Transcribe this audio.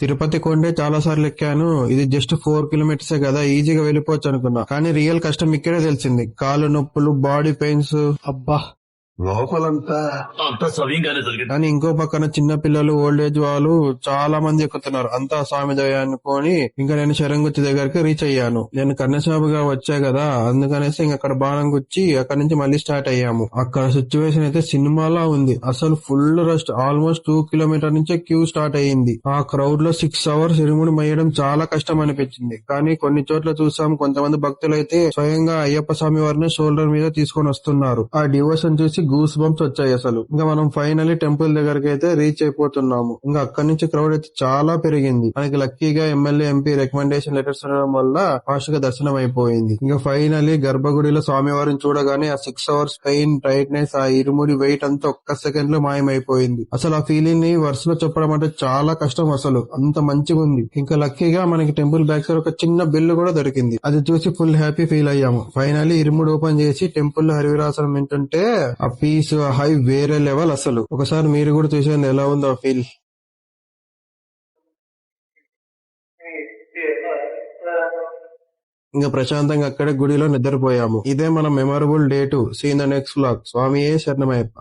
తిరుపతి కొండే చాలా సార్లు ఎక్కాను. ఇది జస్ట్ 4 కిలోమీటర్సే కదా, ఈజీగా వెళ్ళిపోవచ్చు అనుకున్నా. కానీ రియల్ కష్టం ఇక్కడే తెలిసింది. కాళ్ళు నొప్పులు, బాడీ పెయిన్స్, అబ్బా. లోపలంతా అంత సవ్యంగానే జరిగింది. కానీ ఇంకో పక్కన చిన్న పిల్లలు, ఓల్డ్ ఏజ్ వాళ్ళు చాలా మంది ఎక్కుతున్నారు. అంతా స్వామి దయ అనుకొని ఇంకా నేను శరంగుత్తి దగ్గరికి రీచ్ అయ్యాను. నేను కన్యసాబుగా వచ్చా కదా, అందుకనేసి ఇంక అక్కడ బాణం గుచ్చి అక్కడ నుంచి మళ్ళీ స్టార్ట్ అయ్యాము. అక్కడ సిచ్యువేషన్ అయితే సినిమాలా ఉంది. అసలు ఫుల్ రష్. ఆల్మోస్ట్ 2 కిలోమీటర్ నుంచే క్యూ స్టార్ట్ అయ్యింది. ఆ క్రౌడ్ లో 6 అవర్స్ ఇరుముడి మయ్యడం చాలా కష్టం అనిపించింది. కానీ కొన్ని చోట్ల చూసాం, కొంతమంది భక్తులు అయితే స్వయంగా అయ్యప్ప స్వామి వారిని షోల్డర్ మీద తీసుకొని వస్తున్నారు. ఆ డివోషన్ చూసి గూస్ బంప్స్ వచ్చాయి అసలు. ఇంకా మనం ఫైనల్లీ టెంపుల్ దగ్గరికి అయితే రీచ్ అయిపోతున్నాము. ఇంకా అక్కడి నుంచి క్రౌడ్ అయితే చాలా పెరిగింది. మనకి లక్కీగా ఎమ్మెల్యే, ఎంపీ రికమెండేషన్ లెటర్స్ ఉండడం వల్ల ఫాస్ట్ గా దర్శనం అయిపోయింది. ఇంకా ఫైనల్లీ గర్భగుడిలో స్వామివారిని చూడగానే ఆ 6 అవర్స్ పెయిన్, టైట్నెస్, ఆ ఇరుముడి వెయిట్ అంతా ఒక్క సెకండ్ లో మాయమైపోయింది. అసలు ఆ ఫీలింగ్ ని వర్స్ లో చెప్పడం అంటే చాలా కష్టం. అసలు అంత మంచిగా ఉంది. ఇంకా లక్కీగా మనకి టెంపుల్ బ్యాక్ సైడ్ ఒక చిన్న బిల్లు కూడా దొరికింది. అది చూసి ఫుల్ హ్యాపీ ఫీల్ అయ్యాము. ఫైనల్లీ ఇరుముడి ఓపెన్ చేసి టెంపుల్ లో హరివిరాసనం వింటుంటే ఆ పీస్, హై వేరే లెవెల్ అసలు. ఒకసారి మీరు కూడా చూసేయండి ఎలా ఉందో ఆ ఫీల్. ఇంకా ప్రశాంతంగా అక్కడే గుడిలో నిద్రపోయాము. ఇదే మన memorable day 2. See in the next vlog. స్వామియే శరణమయ్యప్ప.